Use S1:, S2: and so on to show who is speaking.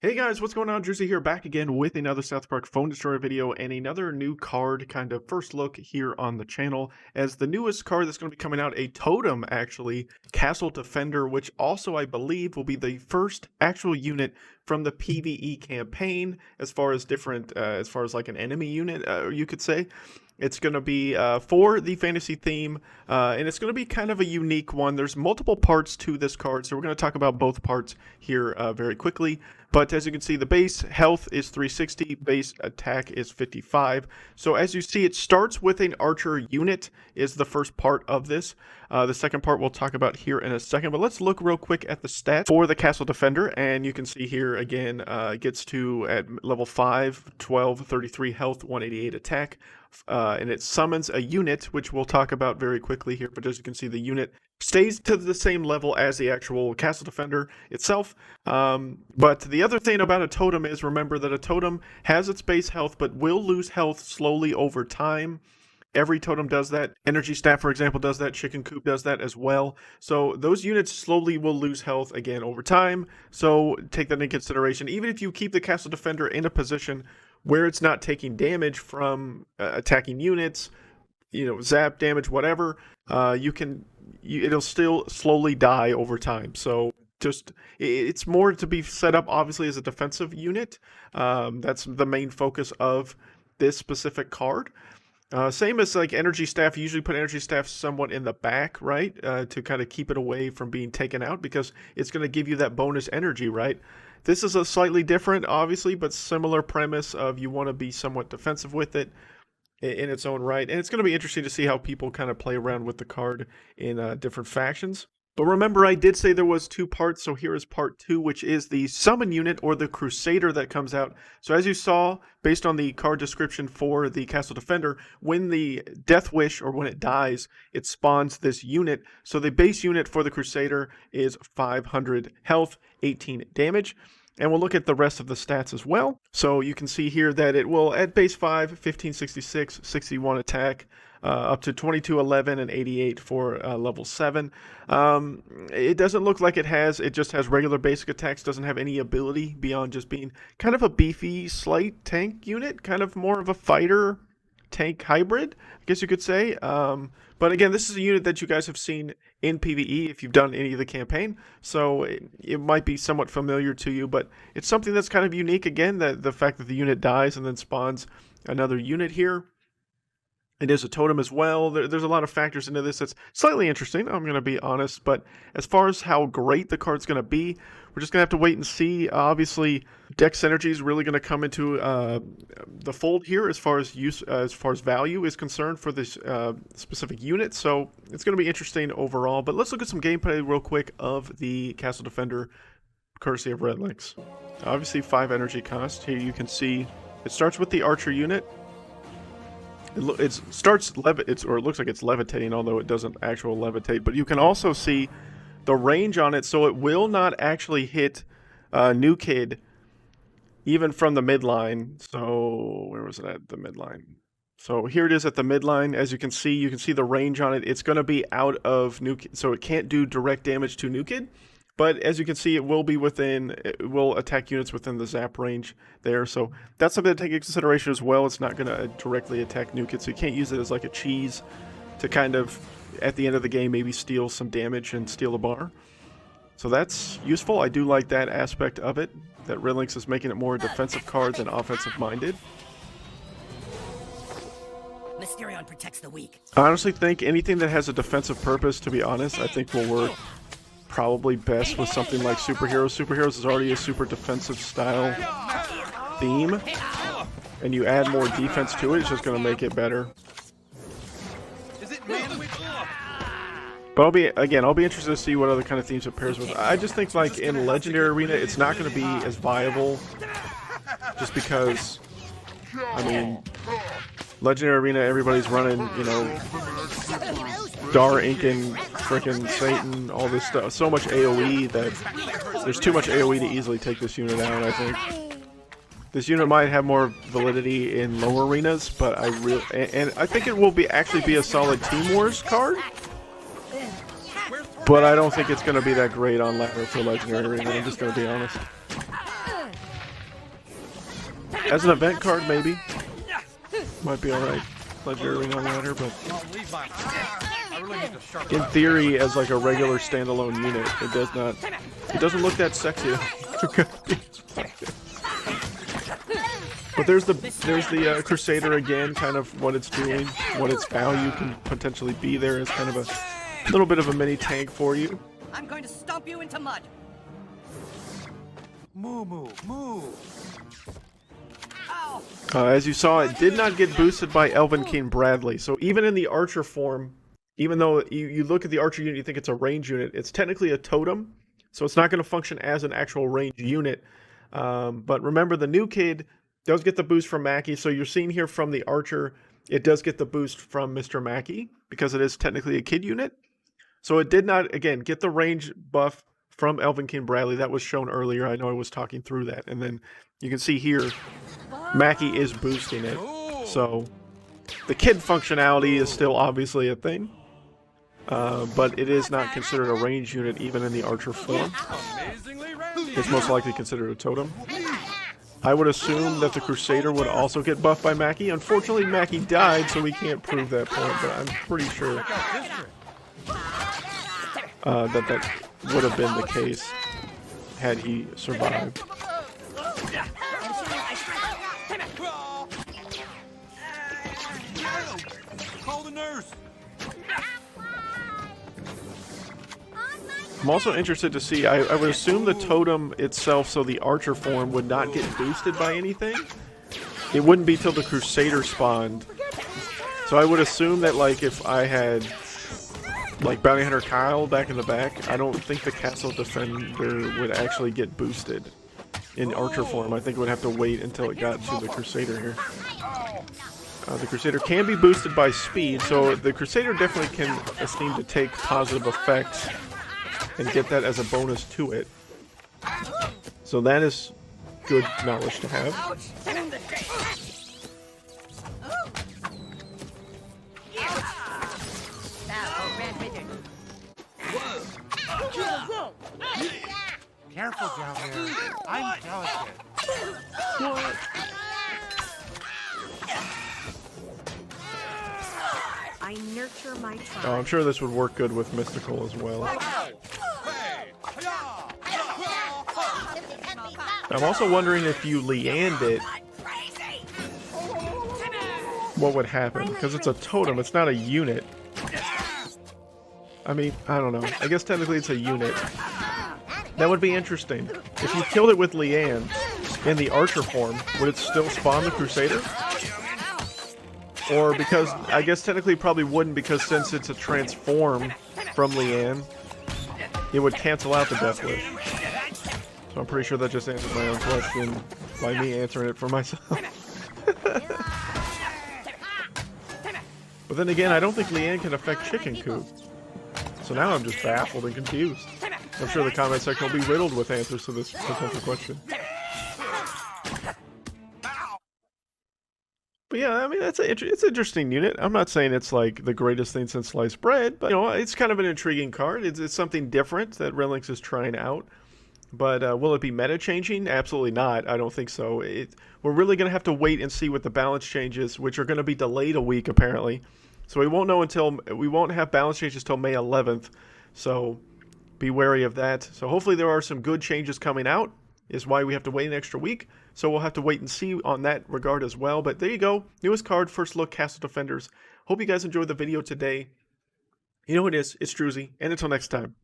S1: Hey guys, what's going on? Jersey here, back again with another South Park Phone Destroyer video and another new card kind of first look here on the channel. As the newest card that's going to be coming out, a totem actually, Castel Defender, which also I believe will be the first actual unit from the PvE campaign as far as different, as far as like an enemy unit, you could say. It's going to be for the fantasy theme, and it's going to be kind of a unique one. There's multiple parts to this card, so we're going to talk about both parts here very quickly. But as you can see, the base health is 360, base attack is 55. So as you see, it starts with an archer unit is the first part of this. The second part we'll talk about here in a second, but let's look real quick at the stats for the Castel Defender, and you can see here again, it gets to at level 5, 12, 33 health, 188 attack, and it summons a unit, which we'll talk about very quickly here, but as you can see, the unit stays to the same level as the actual Castel Defender itself. But the other thing about a totem is, remember that a totem has its base health, but will lose health slowly over time. Every totem does that. Energy Staff, for example, does that. Chicken Coop does that as well. So those units slowly will lose health again over time. So take that into consideration. Even if you keep the Castel Defender in a position where it's not taking damage from attacking units, zap damage, whatever, it'll still slowly die over time. So it's more to be set up obviously as a defensive unit. That's the main focus of this specific card. Same as like Energy Staff, you usually put Energy Staff somewhat in the back, right? To kind of keep it away from being taken out, because it's going to give you that bonus energy, right? This is a slightly different, obviously, but similar premise of you want to be somewhat defensive with it in its own right. And it's going to be interesting to see how people kind of play around with the card in different factions. But remember, I did say there was two parts, so here is part 2, which is the summon unit or the Crusader that comes out. So as you saw, based on the card description for the Castel Defender, when the Death Wish, or when it dies, it spawns this unit. So the base unit for the Crusader is 500 health, 18 damage. And we'll look at the rest of the stats as well. So you can see here that it will, at base 5, 1566, 61 attack, up to 2211 and 88 for level 7. It doesn't look like it just has regular basic attacks, doesn't have any ability beyond just being kind of a beefy, slight tank unit, kind of more of a fighter tank hybrid, I guess you could say. But again, this is a unit that you guys have seen in PvE if you've done any of the campaign, so it might be somewhat familiar to you, but it's something that's kind of unique. Again, the fact that the unit dies and then spawns another unit here. It is a totem as well. There's a lot of factors into this that's slightly interesting, I'm going to be honest. But as far as how great the card's going to be, we're just going to have to wait and see. Obviously, Dex Synergy is really going to come into the fold here as far as value is concerned for this specific unit. So it's going to be interesting overall. But let's look at some gameplay real quick of the Castel Defender, courtesy of Red Links. Obviously, 5 energy cost. Here you can see it starts with the Archer unit. It starts or it looks like it's levitating, although it doesn't actually levitate. But you can also see the range on it, so it will not actually hit New Kid even from the midline. So where was it at the midline? So here it is at the midline. As you can see the range on it. It's going to be out of New Kid, so it can't do direct damage to New Kid. But as you can see, it will attack units within the zap range there. So that's something to take into consideration as well. It's not going to directly attack New Kid, so you can't use it as like a cheese to kind of, at the end of the game, maybe steal some damage and steal a bar. So that's useful. I do like that aspect of it, that Red Links is making it more defensive card than offensive minded.
S2: Mysterion protects the weak.
S1: I honestly think anything that has a defensive purpose, to be honest, I think will work probably best with something like Superheroes. Superheroes is already a super defensive style theme, and you add more defense to it, it's just going to make it better. But I'll be interested to see what other kind of themes it pairs with. I just think like in Legendary Arena, it's not going to be as viable, just because, I mean, Legendary Arena, everybody's running, Dar Ink and frickin' Satan, all this stuff. So much AoE that there's too much AoE to easily take this unit out, I think. This unit might have more validity in lower arenas, but I think it will actually be a solid Team Wars card. But I don't think it's going to be that great on ladder for Legendary Arena, I'm just going to be honest. As an event card, maybe. Might be alright. Legendary no matter, but in theory, as like a regular standalone unit, it does not. It doesn't look that sexy. But there's the Crusader again, kind of what it's doing, what its value can potentially be there as kind of a little bit of a mini tank for you.
S2: I'm going to stomp you into mud.
S3: Moo.
S2: Ow.
S1: As you saw, it did not get boosted by Elven King Bradley. So even in the Archer form, even though you look at the Archer unit, you think it's a range unit, it's technically a totem. So it's not going to function as an actual range unit. But remember, the new kid does get the boost from Mackie. So you're seeing here from the Archer, it does get the boost from Mr. Mackie because it is technically a kid unit. So it did not, again, get the range buff from Elven King Bradley. That was shown earlier. I know I was talking through that. And then you can see here, Mackie is boosting it. So the kid functionality is still obviously a thing. But it is not considered a range unit even in the Archer form. It's most likely considered a totem. I would assume that the Crusader would also get buffed by Mackie. Unfortunately, Mackie died, so we can't prove that point, but I'm pretty sure that would have been the case had he survived.
S3: Call the nurse.
S1: I'm also interested to see, I would assume the totem itself, so the Archer form, would not get boosted by anything. It wouldn't be till the Crusader spawned. So I would assume that, like, if I had, like, Bounty Hunter Kyle back in the back, I don't think the Castel Defender would actually get boosted in Archer form. I think it would have to wait until it got to the Crusader here. The Crusader can be boosted by speed, so the Crusader definitely can esteem to take positive effects and get that as a bonus to it. So that is good knowledge to have.
S3: Careful down there. I'm delicate.
S1: What?
S4: I nurture my tribe.
S1: Oh, I'm sure this would work good with Mystical as well. I'm also wondering if you Leanned it, what would happen? Because it's a totem, it's not a unit. I mean, I don't know. I guess technically it's a unit. That would be interesting. If you killed it with Leanne in the Archer form, would it still spawn the Crusader? Or because, I guess technically it probably wouldn't, because since it's a transform from Leanne, it would cancel out the Death Wish. So I'm pretty sure that just answered my own question by me answering it for myself. But then again, I don't think Leanne can affect Chicken Coop. So now I'm just baffled and confused. I'm sure the comment section will be riddled with answers to this potential question. But yeah, I mean, it's an interesting unit. I'm not saying it's like the greatest thing since sliced bread, but you know, it's kind of an intriguing card. It's something different that Redlinks is trying out. But will it be meta changing? Absolutely not. I don't think so. We're really going to have to wait and see what the balance changes, which are going to be delayed a week apparently. So we won't know we won't have balance changes till May 11th. So be wary of that. So hopefully there are some good changes coming out, is why we have to wait an extra week. So we'll have to wait and see on that regard as well. But there you go. Newest card, first look, Castel Defenders. Hope you guys enjoyed the video today. You know who it is. It's Druzy. And until next time.